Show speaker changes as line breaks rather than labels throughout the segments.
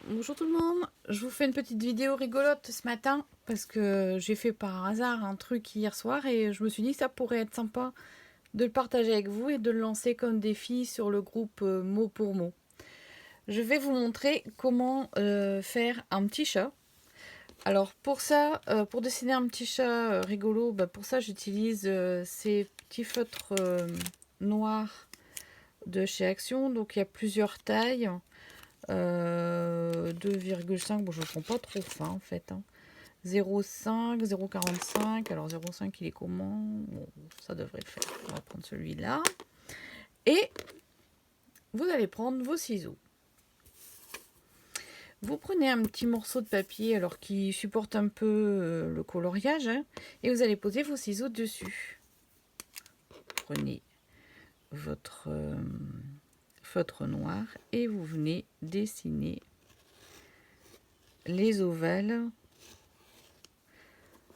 Bonjour tout le monde. Je vous fais une petite vidéo rigolote ce matin parce que j'ai fait par hasard un truc hier soir et je me suis dit que ça pourrait être sympa de le partager avec vous et de le lancer comme défi sur le groupe mot pour mot. Je vais vous montrer comment faire un petit chat. Alors pour ça, pour dessiner un petit chat rigolo, pour ça j'utilise ces petits feutres noirs de chez Action. Donc il y a plusieurs tailles. 2,5, bon je ne prends pas trop fin en fait, hein. 0,5, 0,45, alors 0,5 il est comment? Bon, ça devrait le faire, on va prendre celui-là. Et vous allez prendre vos ciseaux. Vous prenez un petit morceau de papier alors qui supporte un peu le coloriage, hein, et vous allez poser vos ciseaux dessus. Prenez votre feutre noir et vous venez dessiner les ovales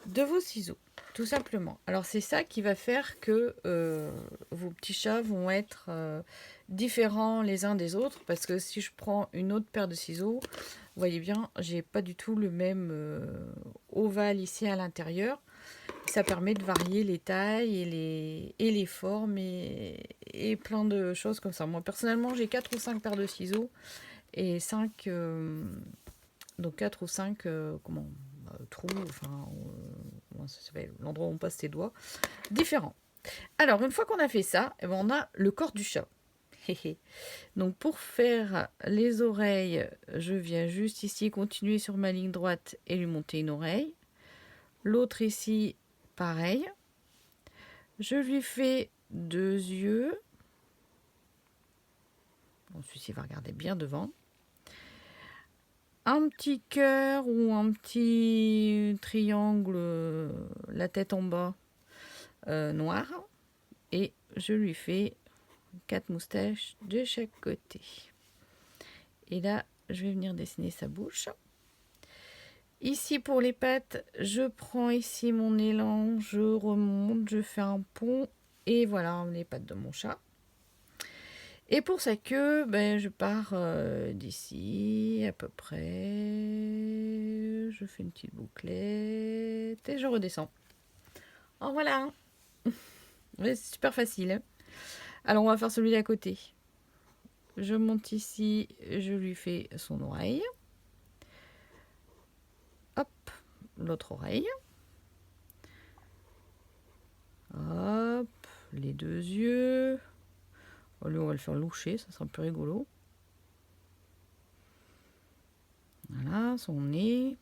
de vos ciseaux, tout simplement. Alors c'est ça qui va faire que vos petits chats vont être différents les uns des autres, parce que si je prends une autre paire de ciseaux, vous voyez bien, j'ai pas du tout le même ovale ici à l'intérieur. Ça permet de varier les tailles et les formes et plein de choses comme ça. Moi personnellement j'ai 4 ou 5 paires de ciseaux et 5 donc 4 ou 5 trous, enfin ça s'appelle l'endroit où on passe ses doigts, différents. Alors une fois qu'on a fait ça, eh ben, on a le corps du chat. Donc pour faire les oreilles, je viens juste ici continuer sur ma ligne droite et lui monter une oreille. L'autre ici, pareil. Je lui fais 2 yeux. Bon, celui-ci va regarder bien devant. Un petit cœur ou un petit triangle, la tête en bas, noir. Et je lui fais 4 moustaches de chaque côté. Et là, je vais venir dessiner sa bouche. Ici, pour les pattes, je prends ici mon élan, je remonte, je fais un pont. Et voilà les pattes de mon chat. Et pour sa queue, je pars d'ici à peu près. Je fais une petite bouclette et je redescends. Oh voilà. C'est super facile, hein. Alors on va faire celui d'à côté. Je monte ici, je lui fais son oreille. Hop, l'autre oreille. Hop, les 2 yeux. Lui, on va le faire loucher, ça sera plus rigolo. Voilà, son nez.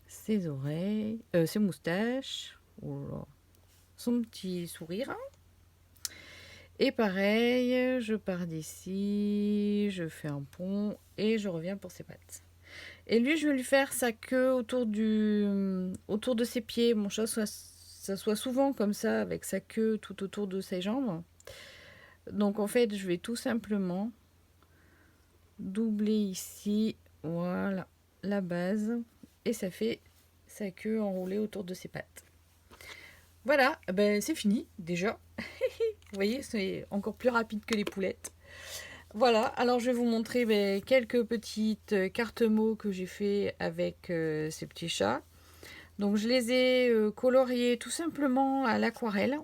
Ses oreilles, ses moustaches. Oh là. Son petit sourire. Et pareil, je pars d'ici, je fais un pont et je reviens pour ses pattes. Et lui, je vais lui faire sa queue autour de ses pieds. Mon chat, ça soit souvent comme ça, avec sa queue tout autour de ses jambes. Donc en fait, je vais tout simplement doubler ici, voilà, la base. Et ça fait sa queue enroulée autour de ses pattes. Voilà, c'est fini déjà. Vous voyez, c'est encore plus rapide que les poulettes. Voilà, alors je vais vous montrer quelques petites cartes mots que j'ai fait avec ces petits chats. Donc je les ai coloriés tout simplement à l'aquarelle.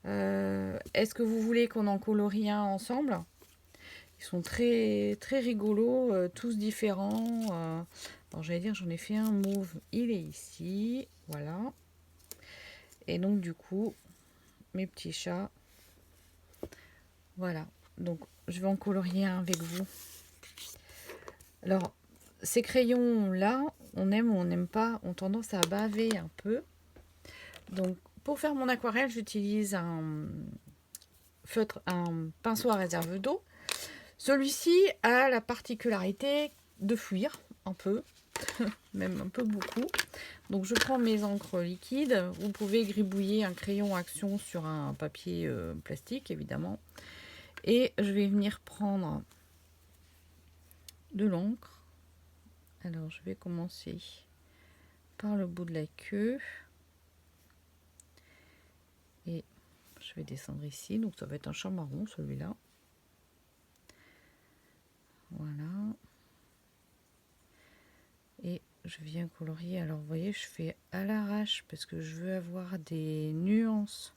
Est-ce que vous voulez qu'on en colorie un ensemble? Ils sont très, très rigolos, tous différents. Alors j'allais dire, j'en ai fait un mauve, il est ici, voilà. Et donc du coup, mes petits chats, voilà. Donc je vais en colorier un avec vous. Alors, ces crayons-là, on aime ou on n'aime pas, ont tendance à baver un peu. Donc, pour faire mon aquarelle, j'utilise un pinceau à réserve d'eau. Celui-ci a la particularité de fuir un peu, même un peu beaucoup. Donc, je prends mes encres liquides. Vous pouvez gribouiller un crayon Action sur un papier plastique, évidemment. Et je vais venir prendre de l'encre. Alors, je vais commencer par le bout de la queue. Et je vais descendre ici. Donc, ça va être un chat marron, celui-là. Voilà. je viens colorier. Alors, vous voyez, je fais à l'arrache parce que je veux avoir des nuances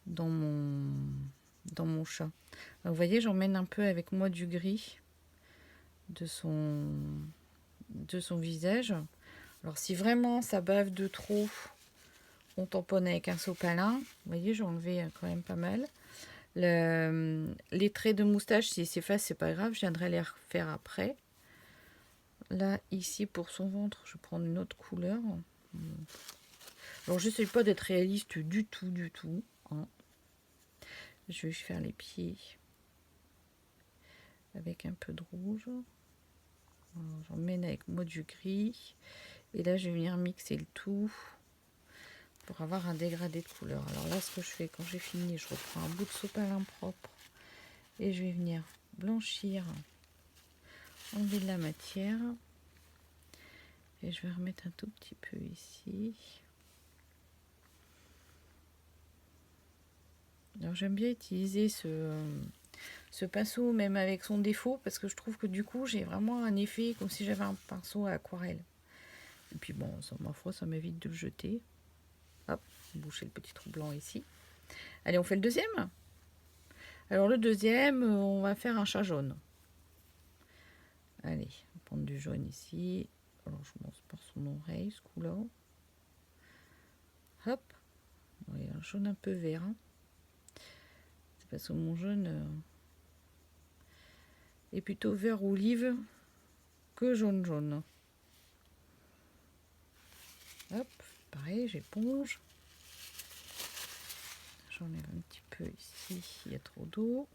dans mon chat. Alors, vous voyez, j'emmène un peu avec moi du gris de son visage. Alors, si vraiment ça bave de trop, on tamponne avec un sopalin. Vous voyez, j'ai enlevé quand même pas mal. Les traits de moustache, s'ils s'effacent, c'est pas grave, je viendrai les refaire après. Là, ici, pour son ventre, je vais prendre une autre couleur. Alors, je n'essaie pas d'être réaliste du tout. Hein. Je vais faire les pieds avec un peu de rouge. J'emmène avec moi du gris. Et là, je vais venir mixer le tout pour avoir un dégradé de couleur. Alors là, ce que je fais quand j'ai fini, je reprends un bout de sopalin propre et je vais venir blanchir, enlever de la matière. Et je vais remettre un tout petit peu ici. Alors j'aime bien utiliser ce pinceau même avec son défaut parce que je trouve que du coup j'ai vraiment un effet comme si j'avais un pinceau à aquarelle. Et puis bon, ça, ma foi, ça m'évite de le jeter. Hop, boucher le petit trou blanc ici. Allez, on fait le deuxième. Alors le deuxième, on va faire un chat jaune. Allez, on va prendre du jaune ici. Alors je commence par son oreille, ce coup-là. Hop. Oui, un jaune un peu vert. Hein. C'est parce que mon jaune est plutôt vert olive que jaune. Hop, pareil, j'éponge. J'enlève un petit peu ici, il y a trop d'eau.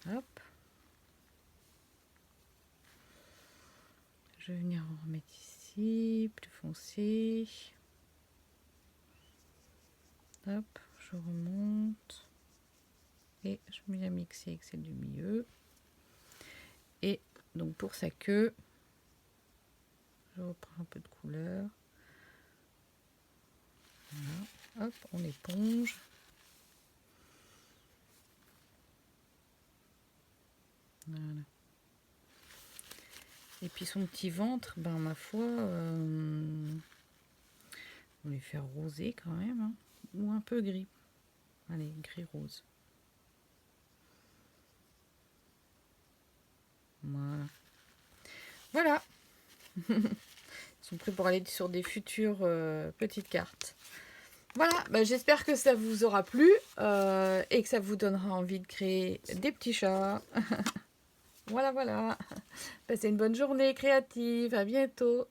Hop. Je vais venir en remettre ici, plus foncé. Hop, je remonte. Et je viens mixer avec celle du milieu. Et donc pour sa queue, je reprends un peu de couleur. Voilà. Hop, on éponge. Voilà. Et puis son petit ventre, ben ma foi, on va lui faire rosé quand même, hein, ou un peu gris. Allez, gris rose. Voilà. Voilà. Ils sont prêts pour aller sur des futures petites cartes. Voilà, bah, j'espère que ça vous aura plu et que ça vous donnera envie de créer des petits chats. Voilà. Passez une bonne journée créative. À bientôt.